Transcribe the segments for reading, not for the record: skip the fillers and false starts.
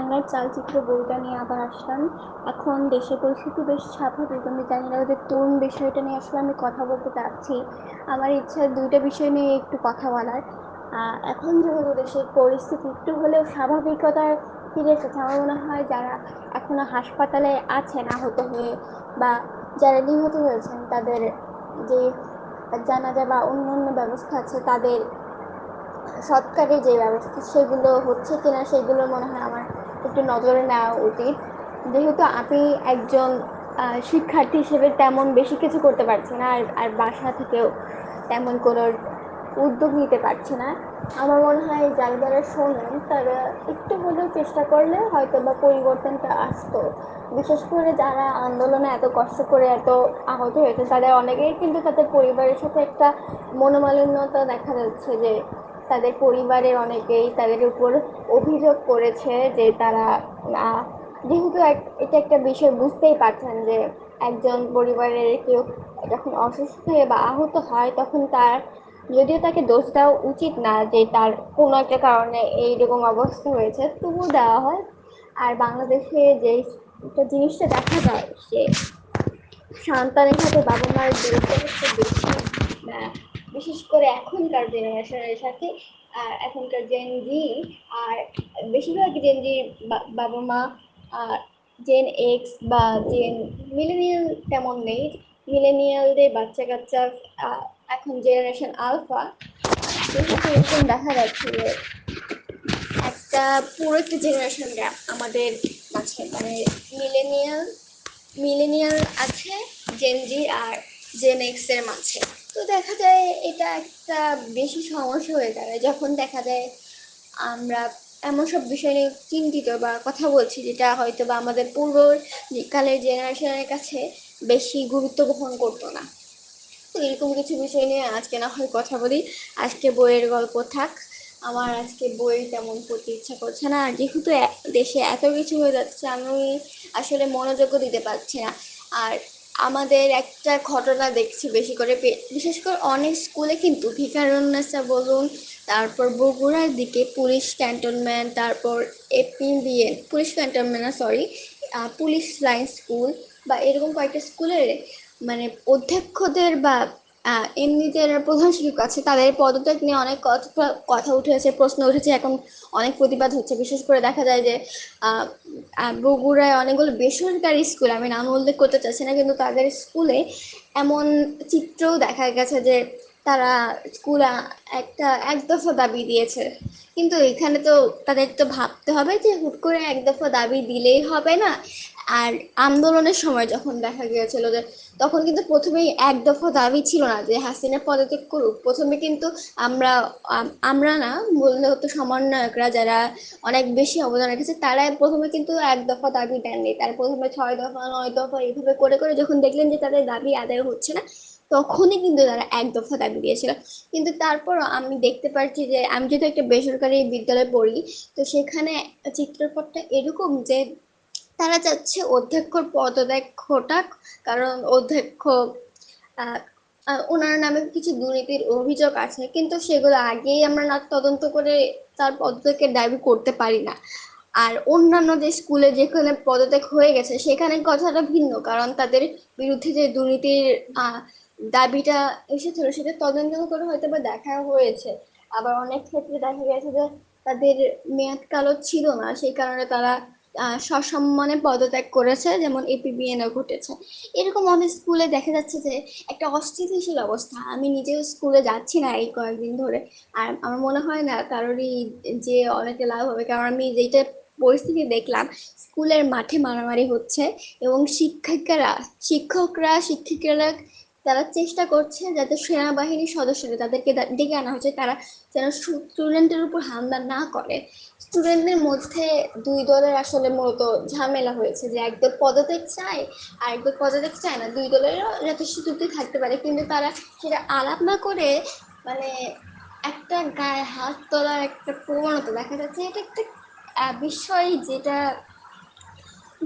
বাংলার চালচিত্র বইটা নিয়ে আবার আসলাম। এখন দেশের পরিস্থিতি বেশ স্বাভাবিক, আমি জানি না ওদের তরুণ বিষয়টা নিয়ে আসলে আমি কথা বলতে চাচ্ছি। আমার ইচ্ছা দুইটা বিষয় নিয়ে একটু কথা বলার। এখন যেহেতু দেশের পরিস্থিতি একটু হলেও স্বাভাবিকতার ফিরে এসেছে, আমার মনে হয় যারা এখনো হাসপাতালে আছেন আহত হয়ে বা যারা নিহত হয়েছেন তাদের যে জানাজা বা অন্যান্য ব্যবস্থা আছে, তাদের সৎকারের যে ব্যবস্থা সেগুলো হচ্ছে কিনা সেগুলো মনে হয় আমার একটু নজরে নেওয়া উচিত। যেহেতু আমি একজন শিক্ষার্থী হিসেবে তেমন বেশি কিছু করতে পারছি না, আর বাসা থেকেও তেমন কোনো উদ্যোগ নিতে পারছি না। আমার মনে হয় যারা যারা শোনেন তারা একটু হলেও চেষ্টা করলে হয়তো বা পরিবর্তনটা আসতো। বিশেষ করে যারা আন্দোলনে এত কষ্ট করে এত আহত হয়েছে তাদের অনেকেই কিন্তু তাদের পরিবারের সাথে একটা মনোমালিন্যতা দেখা যাচ্ছে, যে তাদের পরিবারের অনেকেই তাদের উপর অভিযোগ করেছে যে তারা যেহেতু এটা একটা বিষয় বুঝতেই পারছেন যে একজন পরিবারের কেউ যখন অসুস্থ হয়ে বা আহত হয় তখন তার, যদিও তাকে দোষ দেওয়া উচিত না যে তার কোনো একটা কারণে এইরকম অবস্থা হয়েছে, তবুও দেওয়া হয়। আর বাংলাদেশে যে একটা জিনিসটা দেখা যায় যে সন্তানের সাথে বাবা মার দূরত্ব হচ্ছে বেশি, আহ, বিশেষ করে এখনকার জেনারেশনের সাথে। আর এখনকার জেনজি আর বেশিরভাগ জেনজি বাবা মা আর জেন এক্স বা জেন মিলেনিয়াল তেমন নেই। মিলেনিয়ালদের বাচ্চা কাচ্চা এখন জেনারেশন আলফা, যেহেতু এরকম দেখা যাচ্ছে যে একটা পুরো একটা জেনারেশন গ্যাপ আমাদের মাঝে, মানে মিলেনিয়াল মিলেনিয়াল আছে জেনজি আর জেন এক্স এর মাঝে। তো দেখা যায় এটা একটা বেশি সমস্যা হয়ে দাঁড়ায় যখন দেখা যায় আমরা এমন সব বিষয় নিয়ে চিন্তিত বা কথা বলছি যেটা হয়তো বা আমাদের পূর্বকালের জেনারেশনের কাছে বেশি গুরুত্ব বহন করতো না। তো এরকম কিছু বিষয় নিয়ে আজকে না হয় কথা বলি। আজকে বইয়ের গল্প থাক, আমার আজকে বই তেমন পড়তে ইচ্ছা করছে না। আর যেহেতু দেশে এত কিছু হয়ে যাচ্ছে আমি আসলে মনোযোগও দিতে পারছি না। আর আমাদের একটা ঘটনা দেখছি বেশি করে, বিশেষ করে অনেক স্কুলে কিন্তু ভিকারুননিসা বলুন, তারপর বগুড়ার দিকে পুলিশ ক্যান্টনমেন্ট, তারপর এপিবিএন পুলিশ ক্যান্টনমেন্ট না সরি পুলিশ লাইন স্কুল বা এরকম কয়েকটা স্কুলের মানে অধ্যক্ষদের বা এমনি যারা প্রধান শিক্ষক আছে তাদের পদত্যাগ নিয়ে অনেক কথা কথা উঠেছে, প্রশ্ন উঠেছে, এখন অনেক প্রতিবাদ হচ্ছে। বিশেষ করে দেখা যায় যে বগুড়ায় অনেকগুলো বেসরকারি স্কুল, আমি নাম উল্লেখ করতে চাচ্ছি না, কিন্তু তাদের স্কুলে এমন চিত্রও দেখা গেছে যে তারা স্কুল একটা এক দফা দাবি দিয়েছে। কিন্তু এখানে তো তাদের তো ভাবতে হবে যে হুট করে এক দফা দাবি দিলেই হবে না। আর আন্দোলনের সময় যখন দেখা গিয়েছিল যে তখন কিন্তু প্রথমেই এক দফা দাবি ছিল না যে হাসিনা পদত্যাগ করুক। প্রথমে কিন্তু আমরা আমরা না বললে হতো সমন্বয়করা যারা অনেক বেশি অবদান রেখেছে তারা প্রথমে কিন্তু এক দফা দাবি দেননি, তার প্রথমে 6 দফা 9 দফা এইভাবে করে করে যখন দেখলেন যে তাদের দাবি আদায় হচ্ছে না তখনই কিন্তু তারা এক দফা দাবি দিয়েছিল। কিন্তু তারপর আমি দেখতে পাচ্ছি যে আমি যেহেতু একটা বেসরকারি বিদ্যালয়ে পড়ি, তো সেখানে চিত্রপটটা এরকম যে তারা চাচ্ছে অধ্যক্ষর পদত্যাগ ঘটাক। কারণ অধ্যক্ষ আহ, ওনার নামে কিছু দুর্নীতির অভিযোগ আছে, কিন্তু সেগুলো আগেই আমরা না তদন্ত করে তার পদত্যাগের দাবি করতে পারি না। আর অন্যান্য যে স্কুলে যেখানে পদত্যাগ হয়ে গেছে সেখানে কথাটা ভিন্ন, কারণ তাদের বিরুদ্ধে যে দুর্নীতির আহ দাবিটা এসেছিল সেটা তদন্ত করে হয়তো বা দেখা হয়েছে। আবার অনেক ক্ষেত্রে দেখা গেছে যে তাদের মেয়াদকালও ছিল না, সেই কারণে তারা সসম্মানে পদত্যাগ করেছে, যেমন এপিবিএন ঘটেছে। এরকম অনেক স্কুলে দেখা যাচ্ছে যে একটা অস্থিতিশীল অবস্থা। আমি নিজেও স্কুলে যাচ্ছি না এই কয়েকদিন ধরে, আর আমার মনে হয় না কারোরই যে অনেকে লাভ হবে, কারণ আমি যেটা পরিস্থিতি দেখলাম স্কুলের মাঠে মারামারি হচ্ছে এবং শিক্ষকরা তারা চেষ্টা করছে যাতে সেনাবাহিনীর সদস্যরা তাদেরকে ডেকে আনা হচ্ছে, তারা যেন স্টুডেন্টের উপর হামলা না করে। স্টুডেন্টদের মধ্যে দুই দলের আসলে মূলত ঝামেলা হয়েছে, যে একদল পদত্যাগ চায় আর একদল পদত্যাগ চায় না। দুই দলেরও যথেষ্ট যুক্তি থাকতে পারে, কিন্তু তারা সেটা আলাপ না করে মানে একটা গায়ে হাত তোলার একটা প্রবণতা দেখা যাচ্ছে। এটা একটা বিষয় যেটা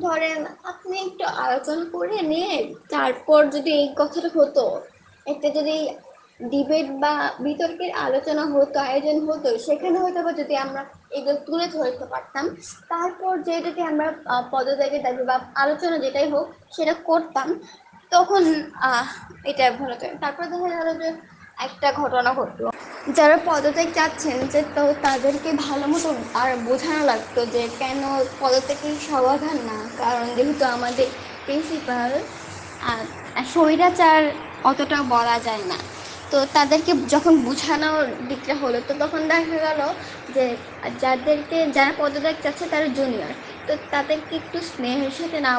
ধরেন আপনি একটু আলোচনা করে নিয়ে তারপর যদি এই কথাটা হতো, একটা যদি ডিবেট বা বিতর্কের আলোচনা হতো, আয়োজন হতো, সেখানে হয়তো বা যদি আমরা এগুলো তুলে ধরতে পারতাম, তারপর যে যদি আমরা পদত্যাগের দাবি বা আলোচনা যেটাই হোক সেটা করতাম, তখন এটা ভালো হতো। তারপর দেখা গেল যে একটা ঘটনা ঘটলো, যারা পদত্যাগ চাচ্ছেন যে তো তাদেরকে ভালো মতো আর বোঝানো লাগতো যে কেন পদত্যাগের সমাধান না, কারণ যেহেতু আমাদের প্রিন্সিপাল স্বৈরাচার অতটা বলা যায় না, তো তাদেরকে যখন বোঝানোর দিকটা হলো, তো তখন দেখা গেল যে যারা পদত্যাগ চাচ্ছে তারা জুনিয়র, তো তাদেরকে একটু স্নেহের সাথে না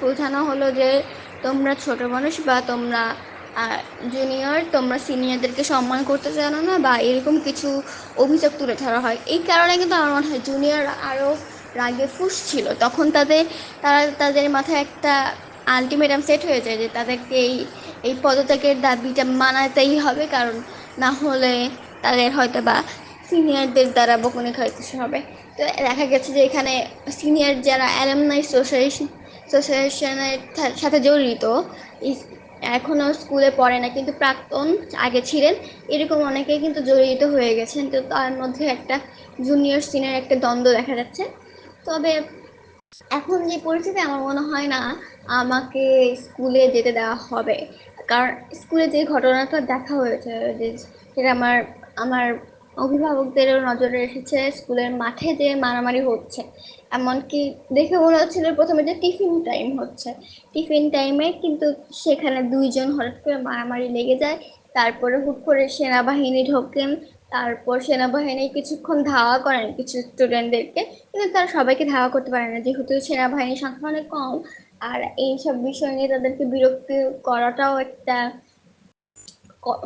বোঝানো হলো যে তোমরা ছোট মানুষ বা তোমরা জুনিয়র, তোমরা সিনিয়রদেরকে সম্মান করতে জানো না, বা এরকম কিছু অভিযোগ তুলে ধরা হয়। এই কারণে কিন্তু আমার মনে হয় জুনিয়র আরও রাগে ফুঁসছিল, তখন তাদের মাথায় একটা আলটিমেটাম সেট হয়ে যায় যে তাদেরকে এই পদত্যাগের দাবিটা মানাতেই হবে, কারণ না হলে তাদের হয়তো বা সিনিয়রদের দ্বারা বকুনি খাইতে হবে। তো দেখা গেছে যে এখানে সিনিয়র যারা অ্যালামনাই অ্যাসোসিয়েশনের সাথে জড়িত, এখনও স্কুলে পড়ে না কিন্তু প্রাক্তন আগে ছিলেন, এরকম অনেকেই কিন্তু জড়িত হয়ে গেছেন। তো তার মধ্যে একটা জুনিয়র সিনিয়র একটা দ্বন্দ্ব দেখা যাচ্ছে। তবে এখন যে পরিস্থিতি, আমার মনে হয় না আমাকে স্কুলে যেতে দেওয়া হবে, কারণ স্কুলে যে ঘটনাটা দেখা হয়েছে, যে সেটা আমার আমার অভিভাবকদেরও নজরে এসেছে, স্কুলের মাঠে যে মারামারি হচ্ছে, এমনকি দেখে মনে হচ্ছিল প্রথমে যে টিফিন টাইম হচ্ছে, টিফিন টাইমে কিন্তু সেখানে দুইজন হঠাৎ করে মারামারি লেগে যায়, তারপরে হুট করে সেনাবাহিনী ঢোকেন, তারপর সেনাবাহিনী কিছুক্ষণ ধাওয়া করেন কিছু স্টুডেন্টদেরকে, কিন্তু তারা সবাইকে ধাওয়া করতে পারে না, যেহেতু সেনাবাহিনীর সংখ্যা অনেক কম। আর এইসব বিষয় নিয়ে তাদেরকে বিরক্তি করাটাও একটা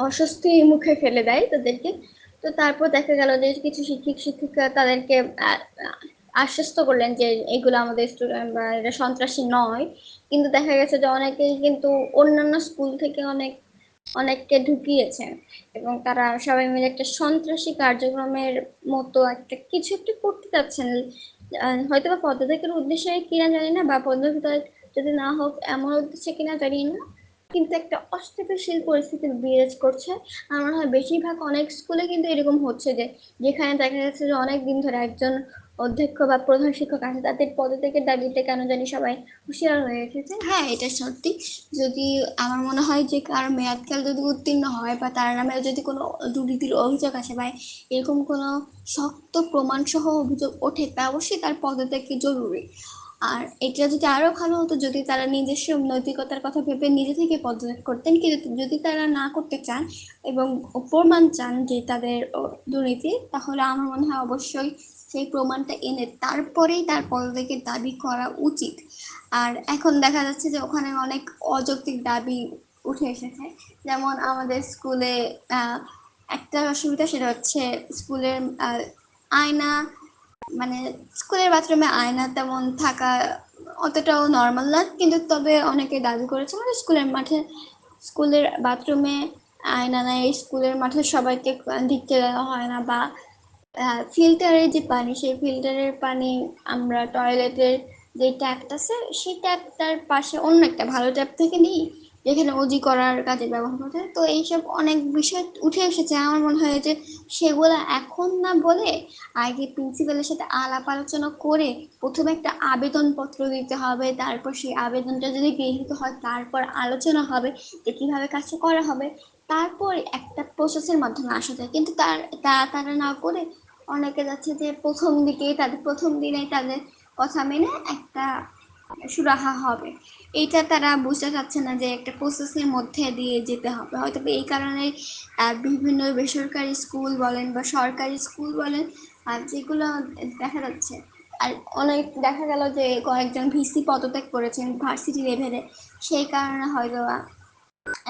অস্বস্তির মুখে ফেলে দেয় তাদেরকে। তো তারপর দেখা গেল যে কিছু শিক্ষিকা তাদেরকে আশ্বস্ত করলেন যে এগুলো আমাদের স্টুডেন্ট বা এটা সন্ত্রাসী নয়, কিন্তু দেখা গেছে যে অনেকেই কিন্তু অন্যান্য স্কুল থেকে অনেককে ঢুকিয়েছেন, এবং তারা সবাই মিলে একটা সন্ত্রাসী কার্যক্রমের মতো কিছু একটা করতে চাচ্ছেন। হয়তো বা পদত্যাগের উদ্দেশ্যে কিনা জানি না, বা পদত্যাগ যদি না হোক এমন উদ্দেশ্যে কিনা জানি না, কিন্তু একটা অস্থিতিশীল পরিস্থিতি বিরাজ করছে। আমার মনে হয় বেশিরভাগ অনেক স্কুলে কিন্তু এরকম হচ্ছে যে যেখানে দেখা যাচ্ছে যে অনেক দিন ধরে একজন অধ্যক্ষ বা প্রধান শিক্ষক আছে, তাদের পদত্যাগের দাবিতে কেন জানি সবাই হুঁশিয়ার হয়ে এসেছে। হ্যাঁ, এটা সত্যি। যদি আমার মনে হয় যে কার মেয়াদকাল যদি উত্তীর্ণ হয় বা তার নামে যদি কোনো দুর্নীতির অভিযোগ আসে বা এরকম কোনো শক্ত প্রমাণ সহ অভিযোগ ওঠে, তা অবশ্যই তার পদত্যাগ জরুরি। আর এটা যদি আরো ভালো হতো যদি তারা নিজস্ব নৈতিকতার কথা ভেবে নিজে থেকে পদত্যাগ করতেন, কিন্তু যদি তারা না করতে চান এবং প্রমাণ চান যে তাদের দুর্নীতি, তাহলে আমার মনে হয় অবশ্যই সেই প্রমাণটা এনে তারপরেই তার পদত্যাগের দাবি করা উচিত। আর এখন দেখা যাচ্ছে যে ওখানে অনেক অযৌক্তিক দাবি উঠে এসেছে, যেমন আমাদের স্কুলে একটা অসুবিধা, সেটা হচ্ছে স্কুলের আয়না, মানে স্কুলের বাথরুমে আয়না তেমন থাকা অতটাও নর্মাল না, কিন্তু তবে অনেকে দাবি করেছে মানে স্কুলের বাথরুমে আয়না নাই, স্কুলের মাঠে সবাইকে ঢুকতে দেওয়া হয় না, বা ফিল্টারের যে পানি, সেই ফিল্টারের পানি আমরা টয়লেটের যে ট্যাপটা আছে সেই ট্যাপটার পাশে অন্য একটা ভালো ট্যাপ থেকে নিই, যেখানে অজি করার কাজে ব্যবহার করতে হয়। তো এইসব অনেক বিষয় উঠে এসেছে, আমার মনে হয় যে সেগুলো এখন না বলে আগে প্রিন্সিপালের সাথে আলাপ আলোচনা করে প্রথমে একটা আবেদনপত্র দিতে হবে, তারপর সেই আবেদনটা যদি গৃহীত হয় তারপর আলোচনা হবে যে কীভাবে কাজটা করা হবে, তারপর একটা প্রসেসের মাধ্যমে আসা যায়। কিন্তু তারা না করে অনেকে যাচ্ছে যে প্রথম দিনেই তাদের কথা মেনে একটা সুরাহা হবে, এইটা তারা বুঝতে চাচ্ছে না যে একটা প্রসেসের মধ্যে দিয়ে যেতে হবে। হয়তো এই কারণে বিভিন্ন বেসরকারি স্কুল বলেন বা সরকারি স্কুল বলেন, যেগুলো দেখা যাচ্ছে, আর অনেক দেখা গেল যে কয়েকজন ভিসি পদত্যাগ করেছেন ভার্সিটি লেভেলে, সেই কারণে হয়তো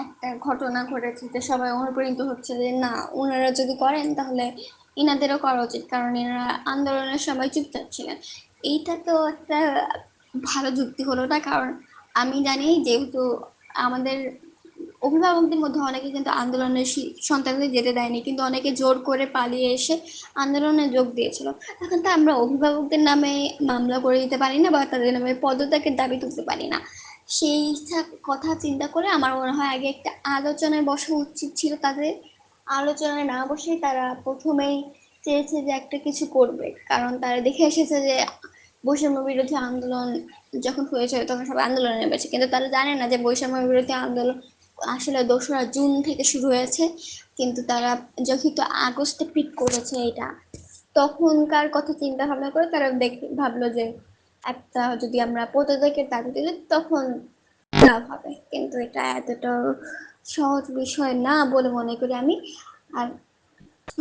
একটা ঘটনা ঘটেছে যে সবাই অনুপ্রাণিত হচ্ছে যে না, ওনারা যদি করেন তাহলে ইনাদেরও করা উচিত, কারণ এনারা আন্দোলনের সময় চুপচাপ ছিলেন। এইটা তো একটা ভালো যুক্তি হলো না, কারণ আমি জানি যেহেতু আমাদের অভিভাবকদের মধ্যে অনেকে কিন্তু আন্দোলনের সন্তানদের যেতে দেয়নি, কিন্তু অনেকে জোর করে পালিয়ে এসে আন্দোলনে যোগ দিয়েছিল। এখন তো আমরা অভিভাবকদের নামে মামলা করে দিতে পারি না বা তাদের নামে পদত্যাগের দাবি তুলতে পারি না। সেই কথা চিন্তা করে আমার মনে হয় আগে একটা আলোচনায় বসা উচিত ছিল তাদের, আলোচনায় না বসে তারা প্রথমেই চেয়েছে যে একটা কিছু করবে, কারণ তারা দেখে এসেছে যে বৈষম্য বিরোধী আন্দোলন যখন হয়েছে তখন সবাই আন্দোলনে নেমেছে, কিন্তু তারা জানে না যে বৈষম্য বিরোধী আন্দোলন আসলে 2রা জুন থেকে শুরু হয়েছে, কিন্তু তারা যখন তো আগস্টে পিক করেছে এটা, তখনকার কথা চিন্তা ভাবনা করে তারা ভাবলো যে একটা যদি আমরা প্রত্যেকের দাবি দিলে তখন লাভ হবে, কিন্তু এটা এতটা সহজ বিষয় না বলে মনে করি আমি। আর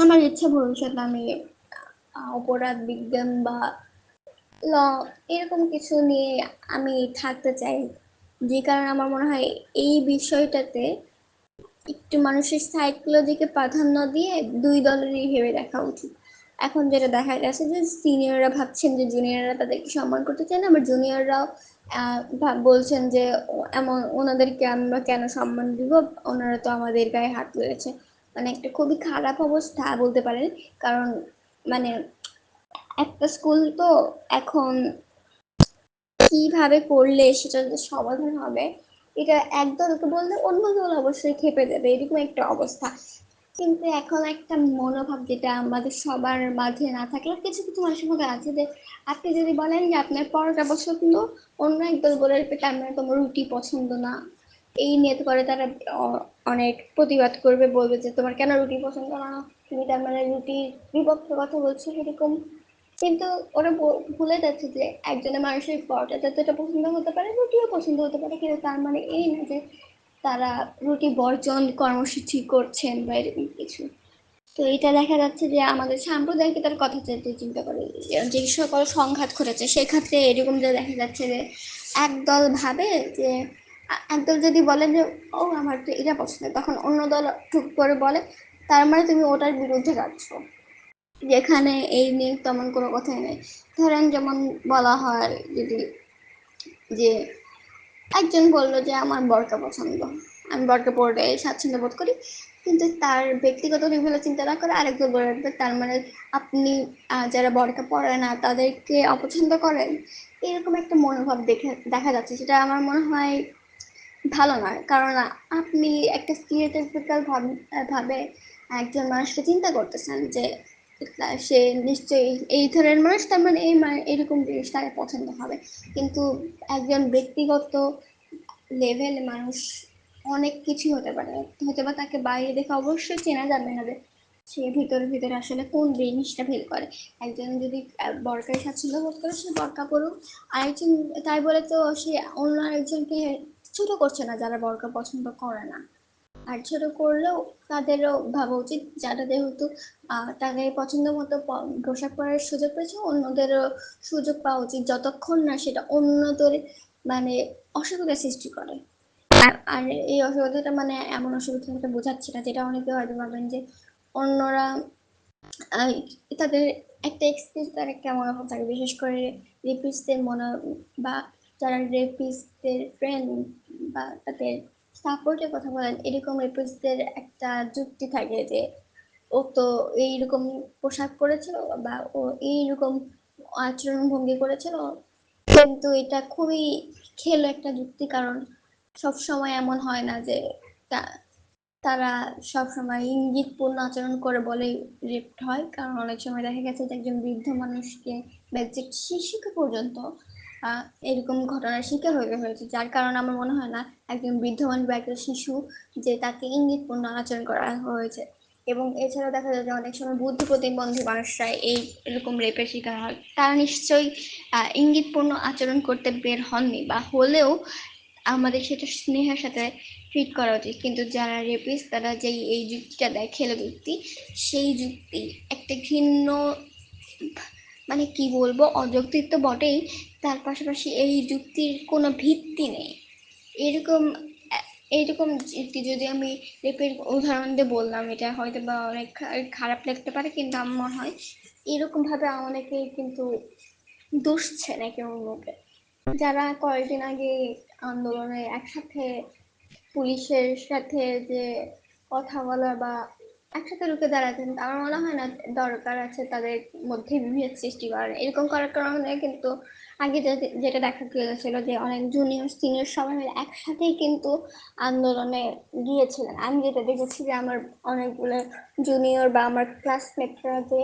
আমার ইচ্ছা ভবিষ্যতে আমি অপরাধ বিজ্ঞান বা ল এরকম কিছু নিয়ে আমি থাকতে চাই, যে কারণে আমার মনে হয় এই বিষয়টাতে একটু মানুষের সাইকোলজিকে প্রাধান্য দিয়ে দুই দলেরই ভেবে দেখা উচিত। এখন যেটা দেখা যাচ্ছে যে সিনিয়ররা ভাবছেন যে জুনিয়ররা তাদেরকে সম্মান করতে চায় না, আবার জুনিয়ররাও বলছেন যে এমন ওনাদেরকে আমরা কেন সম্মান দিব, ওনারা তো আমাদের গায়ে হাত তুলেছে। মানে একটা খুবই খারাপ অবস্থা বলতে পারেন, কারণ মানে একটা স্কুল তো এখন কিভাবে করলে সেটা যে সমাধান হবে, এটা একদলকে বললে অন্য দল অবশ্যই খেপে যাবে, এরকম একটা অবস্থা। কিন্তু এখন একটা মনোভাব যেটা আমাদের সবার মাঝে না থাকলে কিছু কিছু মানুষের মধ্যে আছে, যে আপনি যদি বলেন যে আপনার পরোটা পছন্দ, অন্য একদল বলে তার মানে তোমার রুটি পছন্দ না, এই নিয়ে করে তারা অনেক প্রতিবাদ করবে, বলবে যে তোমার কেন রুটি পছন্দ না, তুমি তার মানে রুটির বিপক্ষে কথা বলছো এরকম। কিন্তু ওরা ভুলে যাচ্ছে যে একজনের মানুষের পরোটা যতটা পছন্দ হতে পারে রুটিও পছন্দ হতে পারে, কিন্তু তার মানে এই না যে তারা রুটি বর্জন কর্মসূচি করছেন বা এরকম কিছু। তো এটা দেখা যাচ্ছে যে আমাদের সাম্প্রদায়িকতার কথা যদি চিন্তা করে যে সকল সংঘাত ঘটেছে সেক্ষেত্রে এরকম যে দেখা যাচ্ছে যে একদল ভাবে যে একদল যদি বলে যে ও আমার তো এটা পছন্দ, তখন অন্য দল টুক করে বলে তার মানে তুমি ওটার বিরুদ্ধে যাচ্ছ, যেখানে এই নিয়ে তেমন কোনো কথাই নেই। ধরেন যেমন বলা হয় যদি যে একজন বললো যে আমার বরকা পছন্দ, আমি বরকা পরে স্বাচ্ছন্দ্য বোধ করি, কিন্তু তার ব্যক্তিগত দিকগুলো চিন্তা না করে আরেকজন বলে রাখবে তার মানে আপনি যারা বরকা পরে না তাদেরকে অপছন্দ করেন। এরকম একটা মনোভাব দেখা যাচ্ছে, সেটা আমার মনে হয় ভালো নয়, কারণ আপনি একটা স্টিরিওটাইপিক্যাল ভাবে একজন মানুষকে চিন্তা করতেছেন যে সে নিশ্চয়ই এই ধরনের মানুষ, তার মানে এরকম জিনিস তাকে পছন্দ হবে। কিন্তু একজন ব্যক্তিগত লেভেলে মানুষ অনেক কিছু হতে পারে, হয়তো বা তাকে বাইরে দেখে অবশ্যই চেনা যাবে না যে সে ভিতরে ভিতরে আসলে কোন জিনিসটা ফিল করে। একজন যদি বরকায় স্বাচ্ছন্দ্য বোধ করে সে বরকা পড়ুক, আরেকজন তাই বলে তো সে অন্য আরেকজনকে ছোট করছে না যারা বরকা পছন্দ করে না। আর ছোট করলেও তাদেরও ভাবা উচিত যারা যেহেতু তাদের পছন্দ মতো পোশাক পরার সুযোগ পেয়েছে, অন্যদেরও সুযোগ পাওয়া উচিত যতক্ষণ না সেটা অন্যদের মানে অসুবিধা সৃষ্টি করে। আর এই অসুবিধাটা মানে এমন অসুবিধাটা বোঝাচ্ছি না যেটা অনেকে হয়তো ভাবেন যে অন্যরা তাদের একটা এক্সপিরিয়েন্স তার একটা মনোভাব থাকে, বিশেষ করে রেপিস্টদের মনে বা যারা রেপিস্টদের ফ্রেন্ড বা তাদের সাপোর্টের কথা বলেন, এরকম রেপিস্টদের একটা যুক্তি থাকে যে ও তো এইরকম পোশাক পরেছিল বা ও এইরকম আচরণ ভঙ্গি করেছিল, কিন্তু এটা খুবই খেলো একটা যুক্তি, কারণ সব সময় এমন হয় না যে তারা সবসময় ইঙ্গিতপূর্ণ আচরণ করে বলে রেপ্ট হয়, কারণ অনেক সময় দেখা গেছে যে একজন বৃদ্ধ মানুষকে বা একজন শিশুকে পর্যন্ত এরকম ঘটনার শিকার হয়ে হয়েছে, যার কারণে আমার মনে হয় না একজন বৃদ্ধ মানুষ বা একটা শিশু যে তাকে ইঙ্গিতপূর্ণ আচরণ করা হয়েছে। এবং এছাড়াও দেখা যায় যে অনেক সময় বুদ্ধি প্রতিবন্ধী মানুষরা এই এরকম রেপের শিকার হয়, তারা নিশ্চয়ই ইঙ্গিতপূর্ণ আচরণ করতে বের হননি, বা হলেও আমাদের সেটা স্নেহের সাথে ট্রিট করা উচিত। কিন্তু যারা রেপিস্ট তারা যেই এই যুক্তিটা দেয় খেলো যুক্তি, সেই যুক্তি একটা ঘৃণ্য মানে কি বলবো অযৌক্তিক তো বটেই, তার পাশাপাশি এই যুক্তির কোনো ভিত্তি নেই। এরকম এইরকম যুক্তি যদি আমি রেপের উদাহরণ দিয়ে বললাম, এটা হয়তো বা অনেক খারাপ লাগতে পারে, কিন্তু আমার মনে হয় এরকম ভাবে অনেকে কিন্তু দুষছে নাকি অন্যকে। যারা কয়েকদিন আগে আন্দোলনে একসাথে পুলিশের সাথে যে কথা বলা বা একসাথে রুখে দাঁড়াতেন, আমার মনে হয় না দরকার আছে তাদের মধ্যে বিভেদ সৃষ্টি করার। এরকম করার কারণে কিন্তু আগে যেটা দেখা গিয়েছিল যে অনেক জুনিয়র সিনিয়র সবাই মিলে একসাথেই কিন্তু আন্দোলনে গিয়েছিলেন। আমি যেটা দেখেছি যে আমার অনেকগুলো জুনিয়র বা আমার ক্লাসমেটরা যে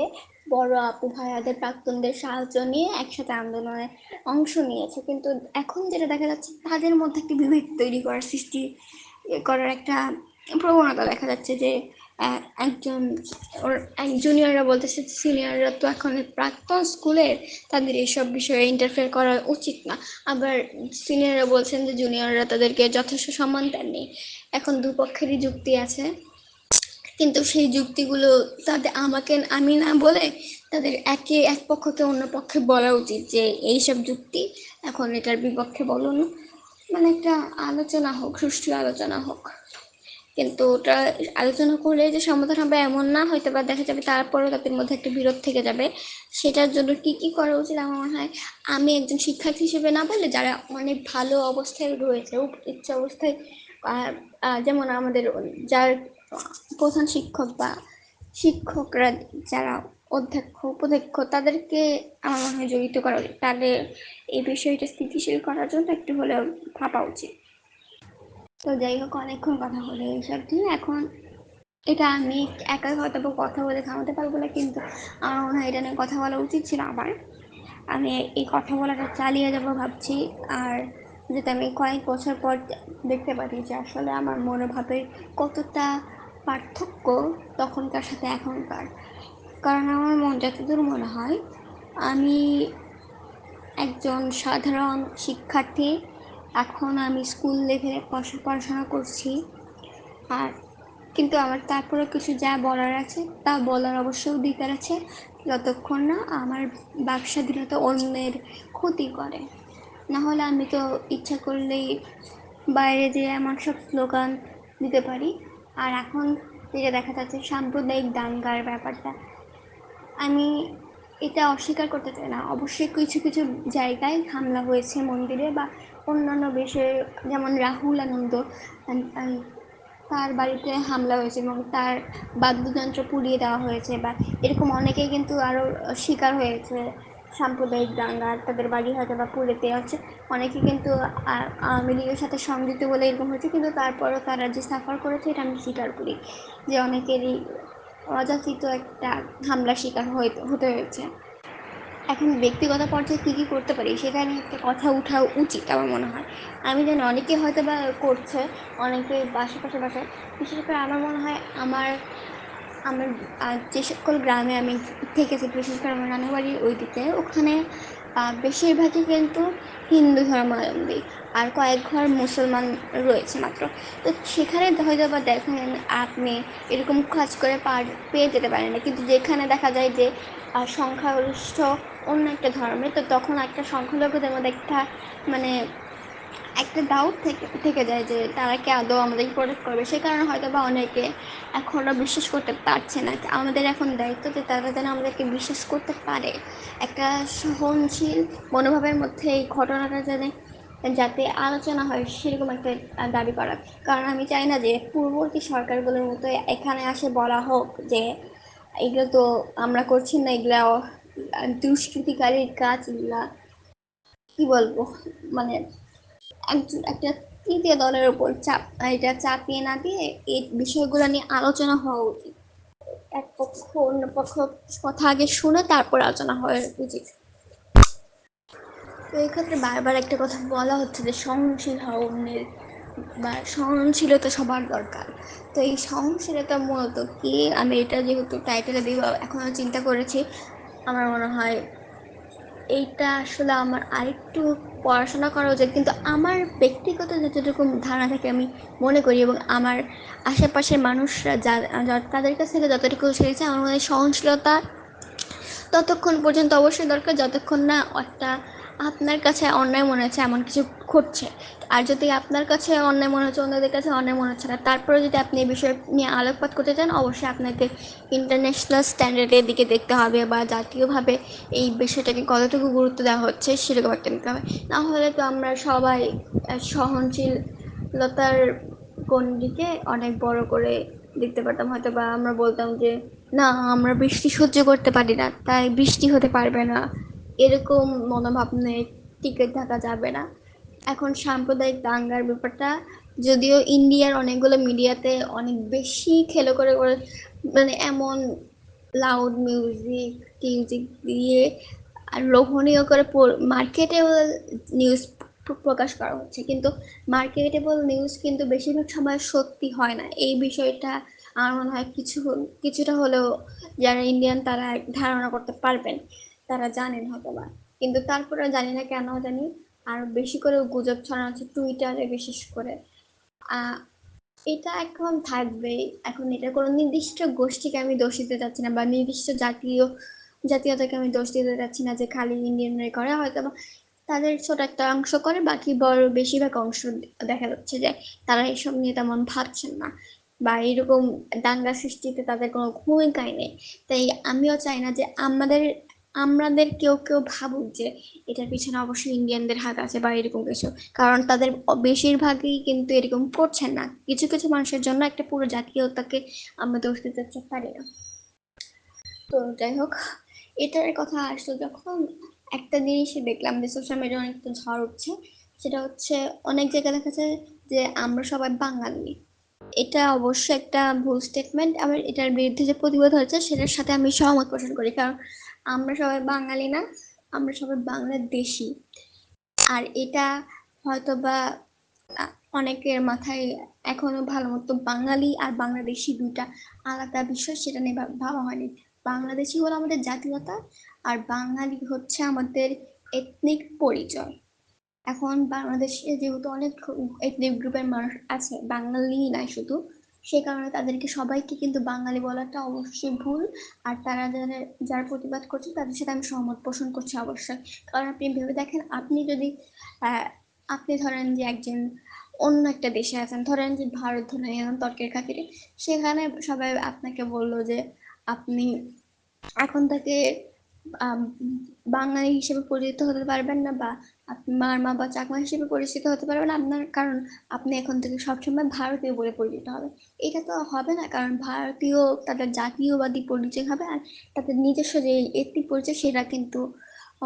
বড় আপু ভাইয়াদের প্রাক্তনদের সাহায্য নিয়ে একসাথে আন্দোলনে অংশ নিয়েছে, কিন্তু এখন যেটা দেখা যাচ্ছে তাদের মধ্যে একটা বিভেদ তৈরি করার সৃষ্টি করার একটা প্রবণতা দেখা যাচ্ছে যে একজন ওর এক জুনিয়ররা বলতেছে সিনিয়ররা তো এখন প্রাক্তন স্কুলের, তাদের এইসব বিষয়ে ইন্টারফেয়ার করা উচিত না। আবার সিনিয়ররা বলছেন যে জুনিয়ররা তাদেরকে যথেষ্ট সম্মান দেননি। এখন দুপক্ষেরই যুক্তি আছে, কিন্তু সেই যুক্তিগুলো তাদের আমাকে আমি না বলে তাদের এক পক্ষকে অন্য পক্ষে বলা উচিত যে এইসব যুক্তি এখন এটার বিপক্ষে বলুন, মানে একটা আলোচনা হোক, সুষ্ঠু আলোচনা হোক। কিন্তু ওটা আলোচনা করলে যে সমাধান হবে এমন না, হয়তো বা দেখা যাবে তারপরেও তাদের মধ্যে একটা বিরোধ থেকে যাবে। সেটার জন্য কি কি করা উচিত আমার মনে হয়, আমি একজন শিক্ষার্থী হিসেবে না বললে যারা অনেক ভালো অবস্থায় রয়েছে, উচ্চ অবস্থায়, যেমন আমাদের যার প্রধান শিক্ষক বা শিক্ষকরা যারা অধ্যক্ষ উপাধ্যক্ষ, তাদেরকে আমার মনে হয় জড়িত করা উচিত। তাদের এই বিষয়টা স্থিতিশীল করার জন্য একটু হলেও ভাবা উচিত। তো যাই হোক, অনেকক্ষণ কথা হলো এইসব নিয়ে। এখন এটা আমি একা হয়তো কথা বলে থামাতে পারবো না, কিন্তু আমার মনে হয় এটা নিয়ে কথা বলা উচিত ছিল আবার। আমি এই কথা বলাটা চালিয়ে যাব ভাবছি। আর যাতে আমি কয়েক বছর পর দেখতে পারি যে আসলে আমার মনোভাবের কতটা পার্থক্য তখনকার সাথে এখনকার। কারণ আমার যতদূর মনে হয় আমি একজন সাধারণ শিক্ষার্থী, এখন আমি স্কুল লেভেলে পড়াশোনা করছি। আর কিন্তু আমার তারপরে কিছু যা বলার আছে তা বলার অবশ্য অধিকার আছে, যতক্ষণ না আমার বাক স্বাধীনতা অন্যের ক্ষতি করে। না হলে আমি তো ইচ্ছা করলেই বাইরে যেয়ে এমন সব স্লোগান দিতে পারি। আর এখন যেটা দেখা যাচ্ছে সাম্প্রদায়িক দাঙ্গার ব্যাপারটা, আমি এটা অস্বীকার করতে চাই না। অবশ্যই কিছু কিছু জায়গায় হামলা হয়েছে মন্দিরে বা অন্যান্য বিষয়ে, যেমন রাহুল আনন্দ তার বাড়িতে হামলা হয়েছে এবং তার বাদ্যযন্ত্র পুড়িয়ে দেওয়া হয়েছে, বা এরকম অনেকেই কিন্তু আরও শিকার হয়েছে সাম্প্রদায়িক দাঙ্গার, তাদের বাড়ি হয়তো বা পুড়ে দেওয়া হচ্ছে। অনেকে কিন্তু আওয়ামী লীগের সাথে সংযুক্ত বলে এরকম হয়েছে, কিন্তু তারপরও তারা যে সাফার করেছে এটা আমি স্বীকার করি যে অনেকেরই অযাচিত একটা হামলার শিকার হতে হয়েছে। এখন ব্যক্তিগত পর্যায়ে কী কী করতে পারি সেটা নিয়ে একটা কথা ওঠা উচিত আমার মনে হয়। আমি জানি অনেকে হয়তো বা করছে, অনেকে বাসায়, বিশেষ করে আমার মনে হয় আমার আমার যে সকল গ্রামে আমি থেকেছি, বিশেষ করে আমার নানা বাড়ির ওই দিকে, ওখানে বেশিরভাগই কিন্তু হিন্দু ধর্মাবলম্বী, আর কয়েক ঘর মুসলমান রয়েছে মাত্র। তো সেখানে হয়তো বা দেখেন আপনি এরকম কাজ করে পেয়ে যেতে পারেন না, কিন্তু যেখানে দেখা যায় যে সংখ্যাগরিষ্ঠ অন্য একটা ধর্মে, তো তখন একটা সংখ্যালঘুদের মধ্যে একটা মানে একটা ডাউট থেকে যায় যে তারা কি আদৌ আমাদেরকে প্রোটেক্ট করবে। সে কারণে হয়তো বা অনেকে এখনও বিশ্বাস করতে পারছে না। আমাদের এখন দায়িত্ব যে তারা যেন আমাদেরকে বিশ্বাস করতে পারে, একটা সহনশীল মনোভাবের মধ্যে এই ঘটনাটা যাতে আলোচনা হয় সেরকম একটা দাবি করা। কারণ আমি চাই না যে পূর্ববর্তী সরকারগুলোর মতো এখানে আসে বলা হোক যে এগুলো তো আমরা করছি না, এগুলা দুষ্কৃতিকারীর কাজ, এগুলা কি বলবো, মানে একটা তৃতীয় দলের উপর এটা চাপিয়ে না দিয়ে এই বিষয়গুলো নিয়ে আলোচনা হওয়া উচিত। এক পক্ষ অন্য পক্ষ কথা আগে শুনে তারপর আলোচনা হওয়া উচিত। তো এই ক্ষেত্রে বারবার একটা কথা বলা হচ্ছে যে সহনশীল হওয়া অন্যের, বা সহনশীলতা সবার দরকার। তো এই সহনশীলতা মূলত কি, আমি এটা যেহেতু টাইটেলে দিব এখনও চিন্তা করেছি। আমার মনে হয় এইটা আসলে আমার আরেকটু পড়াশোনা করা উচিত, কিন্তু আমার ব্যক্তিগত যতটুকু ধারণা থেকে আমি মনে করি এবং আমার আশেপাশের মানুষরা তাদের কাছ থেকে যতটুকু শিখেছে, আমার মনে হয় সহনশীলতা ততক্ষণ পর্যন্ত অবশ্যই দরকার যতক্ষণ না একটা আপনার কাছে অন্যায় মনে হচ্ছে এমন কিছু ঘটছে। আর যদি আপনার কাছে অন্যায় মনে হচ্ছে, অন্যদের কাছে অন্যায় মনে হচ্ছে না, তারপরে যদি আপনি এই বিষয় নিয়ে আলোকপাত করতে চান, অবশ্যই আপনাকে ইন্টারন্যাশনাল স্ট্যান্ডার্ডের দিকে দেখতে হবে, বা জাতীয়ভাবে এই বিষয়টাকে কতটুকু গুরুত্ব দেওয়া হচ্ছে সেরকম একটা নিতে হবে। না হলে তো আমরা সবাই সহনশীলতার গণ্ডিকে অনেক বড় করে দেখতে পারতাম। হয়তো বা আমরা বলতাম যে না, আমরা বৃষ্টি সহ্য করতে পারি না তাই বৃষ্টি হতে পারবে না, এরকম মনোভাব নিয়ে টিকে থাকা যাবে না। এখন সাম্প্রদায়িক দাঙ্গার ব্যাপারটা যদিও ইন্ডিয়ার অনেকগুলো মিডিয়াতে অনেক বেশি খেলো করে মানে এমন লাউড মিউজিক টিউজিক দিয়ে আর লোভনীয় করে মার্কেটেবল নিউজ প্রকাশ করা হচ্ছে, কিন্তু মার্কেটেবল নিউজ কিন্তু বেশিরভাগ সময় সত্যি হয় না। এই বিষয়টা আমার মনে হয় কিছুটা হলেও যারা ইন্ডিয়ান তারা ধারণা করতে পারবেন, তারা জানেন হয়তো বা, কিন্তু তারপরে জানি না কেন জানি আর বেশি করে গুজব ছড়ানো হচ্ছে টুইটারে বিশেষ করে। আহ এটা এখন থাকবেই। এখন এটা কোনো নির্দিষ্ট গোষ্ঠীকে আমি দোষ দিতে চাচ্ছি না, বা নির্দিষ্ট জাতীয়তাকে আমি দোষ দিতে চাচ্ছি না যে খালি ইন্ডিয়ানরাই করে, হয়তো বা তাদের ছোট একটা অংশ করে, বাকি বড় বেশিরভাগ অংশ দেখা যাচ্ছে যে তারা এসব নিয়ে তেমন ভাবছেন না, বা এরকম দাঙ্গা সৃষ্টিতে তাদের কোনো ভূমিকাই নেই। তাই আমিও চাই না যে আমাদের কেউ ভাবুক যে এটার পিছনে অবশ্যই ইন্ডিয়ানদের হাত আছে বা এরকম কিছু, কারণ তাদের বেশিরভাগই কিন্তু এরকম করছেন না। কিছু কিছু মানুষের জন্য একটা পুরো জাতীয়তাকে আমরা দোষ দিতে পারি না। তো যাই হোক, এটার কথা আসলে যখন একটা জিনিসই দেখলাম যে সোশ্যাল মিডিয়া অনেক ঝড় উঠছে, সেটা হচ্ছে অনেক জায়গায় দেখা যায় যে আমরা সবাই বাঙালি। এটা অবশ্যই একটা ভুল স্টেটমেন্ট। আমার এটার বিরুদ্ধে যে প্রতিবাদ হয়েছে সেটার সাথে আমি সহমত পোষণ করি, কারণ আমরা সবাই বাঙালি না, আমরা সবাই বাংলাদেশি। আর এটা হয়তোবা অনেকের মাথায় এখনো ভালো মতো বাঙালি আর বাংলাদেশি দুইটা আলাদা বিষয়, সেটা নিয়ে ভাবা হয়নি। বাংলাদেশি হলো আমাদের জাতীয়তা, আর বাঙালি হচ্ছে আমাদের এথনিক পরিচয়। এখন বাংলাদেশে যেহেতু অনেক এথনিক গ্রুপের মানুষ আছে, বাঙালি নাই শুধু, সে কারণে তাদেরকে সবাইকে কিন্তু বাঙালি বলাটা অবশ্যই ভুল। আর তারা যারা প্রতিবাদ করছে তাদের সাথে আমি সহমত পোষণ করছি অবশ্যই। কারণ আপনি ভেবে দেখেন, আপনি যদি আপনি ধরেন যে একজন অন্য একটা দেশে আছেন, ধরেন যে ভারত ধরে নিলাম তর্কের খাতিরে, সেখানে সবাই আপনাকে বললো যে আপনি এখন থেকে আম, বাঙালি হিসেবে পরিচিত হতে পারবেন না, বা আপনি মারমা বা চাকমা হিসেবে পরিচিত হতে পারবেন না আপনার, কারণ আপনি এখন থেকে সবসময় ভারতীয় বলে পরিচিত হবে। এটা তো হবে না, কারণ ভারতীয় তাদের জাতীয়বাদী পরিচয় হবে, আর তাদের নিজস্ব যে এথনিক পরিচয় সেটা কিন্তু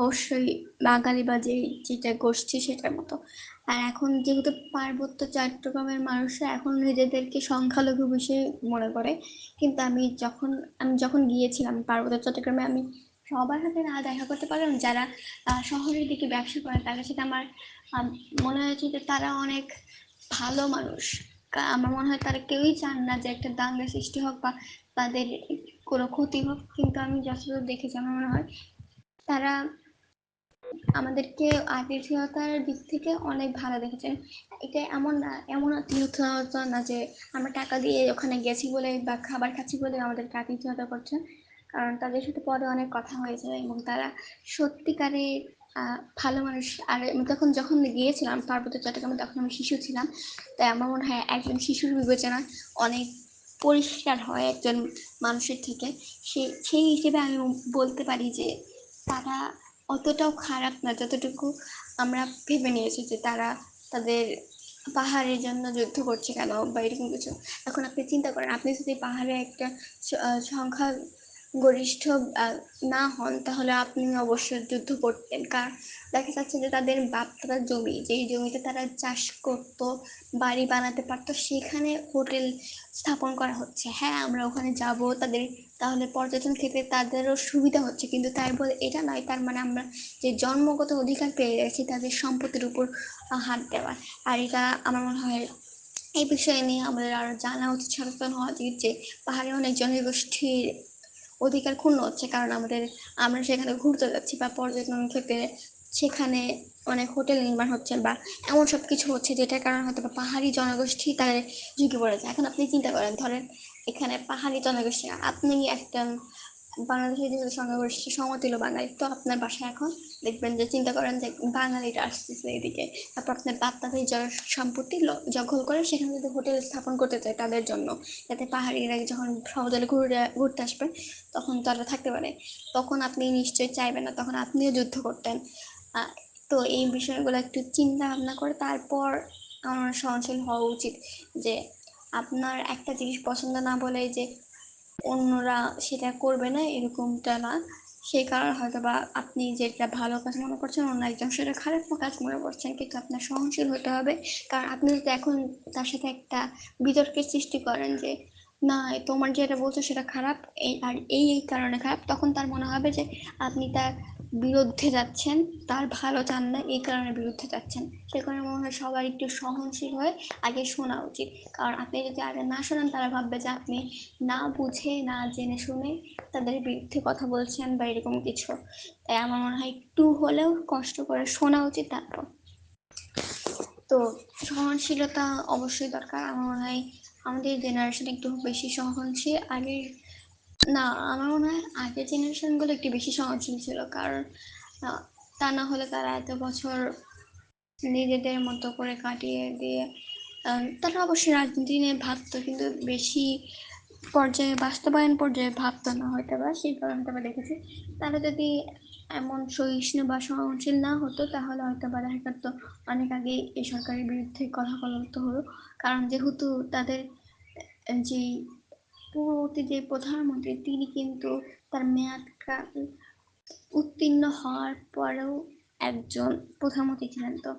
অবশ্যই বাঙালি বা যেটা গোষ্ঠী সেটার মতো। আর এখন যেহেতু পার্বত্য চট্টগ্রামের মানুষরা এখন নিজেদেরকে সংখ্যালঘু বিষয়ে মনে করে, কিন্তু আমি যখন গিয়েছিলাম পার্বত্য চট্টগ্রামে, আমি সবার সাথে না দেখা করতে পারলাম যারা শহরের দিকে ব্যবসা করে, তাদের সাথে আমার মনে হয়েছে যে তারা অনেক ভালো মানুষ। আমার মনে হয় তারা কেউই চান না যে একটা দাঙ্গা সৃষ্টি হোক বা তাদের কোনো ক্ষতি হোক, কিন্তু আমি যতদূর দেখেছি আমার মনে হয় তারা আমাদেরকে আতিথেয়তার দিক থেকে অনেক ভালো দেখেছেন। এটা এমন আতিথেয়তা না যে আমরা টাকা দিয়ে ওখানে গেছি বলে বা খাবার খাচ্ছি বলে আমাদেরকে আতিথেয়তা করছে, কারণ তাদের সাথে পরে অনেক কথা হয়েছে এবং তারা সত্যিকারে ভালো মানুষ। আর আমি যখন গিয়েছিলাম পার্বত্য চট্টগ্রামে, তখন আমি শিশু ছিলাম, তাই আমার মনে হয় একজন শিশুর বিবেচনা অনেক পরিষ্কার হয় একজন মানুষের থেকে। সেই হিসেবে আমি বলতে পারি যে তারা অতটাও খারাপ না যতটুকু আমরা ভেবে নিয়েছি যে তারা তাদের পাহাড়ের জন্য যুদ্ধ করছে কেন বা এরকম কিছু। এখন আপনি চিন্তা করেন, আপনি যদি পাহাড়ে একটা সংখ্যা গরিষ্ঠ না হন, তাহলে আপনি অবশ্যই যুদ্ধ করতেন, কারণ দেখা যাচ্ছে যে তাদের বাপ দাদার জমি, যেই জমিতে তারা চাষ করত, বাড়ি বানাতে পারতো, সেখানে হোটেল স্থাপন করা হচ্ছে। হ্যাঁ, আমরা ওখানে যাব, তাহলে পর্যটন ক্ষেত্রে তাদেরও সুবিধা হচ্ছে, কিন্তু তাই বলে এটা নয় তার মানে আমরা যে জন্মগত অধিকার পেয়ে গেছি তাদের সম্পত্তির উপর হাত দেওয়ার। আর এটা আমার মনে হয় এই বিষয়ে নিয়ে আমাদের আরো জানা উচিত, সচেতন হওয়া উচিত যে পাহাড়ে অনেক জনগোষ্ঠীর অধিকার ক্ষুণ্ণ হচ্ছে, কারণ আমরা সেখানে ঘুরতে যাচ্ছি বা পর্যটন ক্ষেত্রে সেখানে অনেক হোটেল নির্মাণ হচ্ছে বা এমন সব কিছু হচ্ছে যেটার কারণে হয়তো পাহাড়ি জনগোষ্ঠী তাদের ঝুঁকে পড়েছে। এখন আপনি চিন্তা করেন, ধরেন এখানে পাহাড়ি জনগোষ্ঠী, আপনি একটা বাংলাদেশের যেহেতু সংখ্যাগরিষ্ঠ সমতুল্য বাঙালি, তো আপনার বাসায় এখন দেখবেন যে চিন্তা করেন যে বাঙালিরা আসতেছে এদিকে, তারপর আপনার বাচ্চাদের সম্পত্তি দখল করে সেখানে যদি হোটেল স্থাপন করতে চায় তাদের জন্য, যাতে পাহাড়িরা যখন সমতলে ঘুরতে আসবেন তখন তারা থাকতে পারে, তখন আপনি নিশ্চয়ই চাইবেন না, তখন আপনিও যুদ্ধ করতেন। তো এই বিষয়গুলো একটু চিন্তা ভাবনা করে তারপর আমার সহনশীল হওয়া উচিত, যে আপনার একটা জিনিস পছন্দ না বলে যে অন্যরা সেটা করবে না এরকমটা না। সেই কারণে হয়তো বা আপনি যেটা ভালো কাজ মনে করছেন অন্য একজন সেটা খারাপ কাজ মনে করছেন, কিন্তু আপনার সহনশীল হতে হবে। কারণ আপনি যদি এখন তার সাথে একটা বিতর্কের সৃষ্টি করেন যে না তোমার যেটা বলছো সেটা খারাপ, এই কারণে খারাপ, তখন তার মনে হবে যে আপনি তার বিরুদ্ধে যাচ্ছেন, তার ভালো চান না এই কারণে বিরুদ্ধে যাচ্ছেন। সে কারণে মনে হয় সবার একটু সহনশীল হয়ে আগে শোনা উচিত। কারণ আপনি যদি আগে না শোনেন তারা ভাববে যে আপনি না বুঝে না জেনে শুনে তাদের বিরুদ্ধে কথা বলছেন বা এরকম কিছু। তাই আমার মনে হয় একটু হলেও কষ্ট করে শোনা উচিত তারপর। তো সহনশীলতা অবশ্যই দরকার। আমার মনে হয় আমাদের জেনারেশন একটু বেশি সহনশীল আগের, না আমার মনে হয় আগের জেনারেশনগুলো একটু বেশি সহনশীল ছিল। কারণ তা না হলে তারা এত বছর নিজেদের মতো করে কাটিয়ে দিয়ে তারা অবশ্যই রাজনীতি নিয়ে ভাবতো, কিন্তু বেশি পর্যায়ে বাস্তবায়ন পর্যায়ে ভাবতো না হয়তো বা, সেই কারণে আমরা দেখেছি তারা যদি এমন সহিষ্ণু বা সহনশীল না হতো তাহলে হয়তো বা দেখা করতো অনেক আগে এই সরকারের বিরুদ্ধে কথা বলতে হলো। কারণ যেহেতু তাদের যে পূর্ববর্তী যে প্রধানমন্ত্রী তিনি কিন্তু তার মেয়াদকাল উত্তীর্ণ হওয়ার পরেও একজন প্রধানমন্ত্রী ছিলেন। তো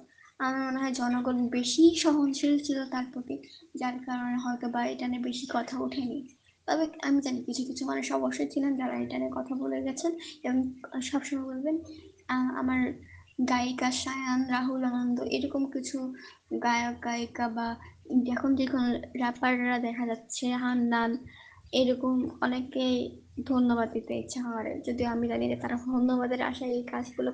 আমার মনে হয় জনগণ বেশি সহনশীল ছিল তার প্রতি, যার কারণে হয়তো বা এটা নিয়ে বেশি কথা ওঠেনি। তবে আমি জানি কিছু কিছু মানুষ অবশ্যই ছিলেন যারা এটা নিয়ে কথা বলে গেছেন এবং সবসময় বলবেন আমার গায়িকা সায়ান, রাহুল আনন্দ এরকম কিছু গায়ক গায়িকা বা এখন যে কোনো র্যাপাররা দেখা যাচ্ছে হান্নান এরকম অনেকেই ধন্যবাদ দিতে ইচ্ছা হয়, যদিও আমি জানি যে তারা ধন্যবাদের আশায় এই কাজগুলো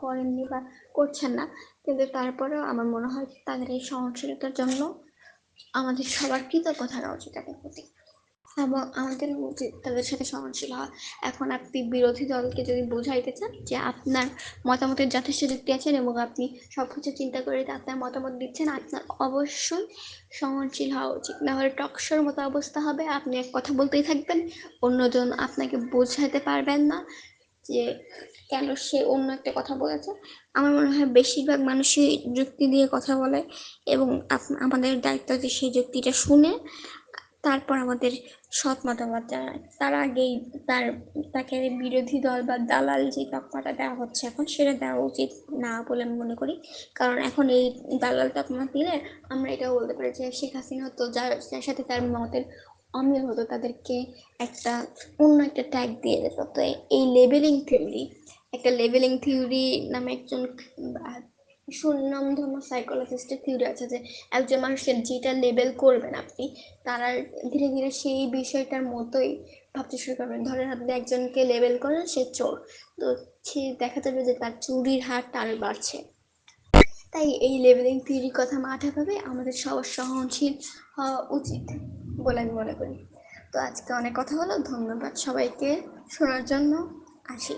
করেননি বা করছেন না, কিন্তু তারপরেও আমার মনে হয় তাদের এই সহনশীলতার জন্য আমাদের সবার কৃতজ্ঞ থাকা উচিত তাদের প্রতি এবং আমাদের উচিত তাদের সাথে সহনশীল হওয়া। এখন আপনি বিরোধী দলকে যদি বোঝাইতে চান যে আপনার মতামতের যথেষ্ট যুক্তি আছেন এবং আপনি সবকিছু চিন্তা করে আপনার মতামত দিচ্ছেন, আপনার অবশ্যই সহনশীল হওয়া উচিত। না হলে টকশোর মতো অবস্থা হবে, আপনি এক কথা বলতেই থাকবেন, অন্যজন আপনাকে বোঝাতে পারবেন না যে কেন সে অন্য একটা কথা বলেছে। আমার মনে হয় বেশিরভাগ মানুষই যুক্তি দিয়ে কথা বলে এবং আমাদের দায়িত্ব যে সেই যুক্তিটা শুনে তারপর আমাদের সৎ মতামত জানায়। তার আগেই তাকে বিরোধী দল বা দালাল যে তকমাটা দেওয়া হচ্ছে এখন সেটা দেওয়া উচিত না বলে আমি মনে করি। কারণ এখন এই দালাল তকমা দিলে আমরা এটাও বলতে পারি যে শেখ হাসিনা তো যার সাথে তার মতের অমিল হতো তাদেরকে একটা অন্য একটা ট্যাগ দিয়ে যেত। তো এই লেবেলিং থিওরি, একটা লেবেলিং থিওরি নামে একজন সুনামধন্য সাইকোলজিস্টের থিওরি আছে যে একজন মানুষের যেটা লেবেল করবেন আপনি তারা ধীরে ধীরে সেই বিষয়টার মতোই ভাবতে শুরু করবেন। ধরেন আপনি একজনকে লেবেল করেন সে চোর, তো সে দেখা যাবে যে তার চুরির হারটা আরো বাড়ছে। তাই এই লেবেলিং থিওরির কথা মাথায় ভেবে আমাদের সবার সহনশীল হওয়া উচিত বলে আমি মনে করি। তো আজকে অনেক কথা হলো, ধন্যবাদ সবাইকে শোনার জন্য। আসি।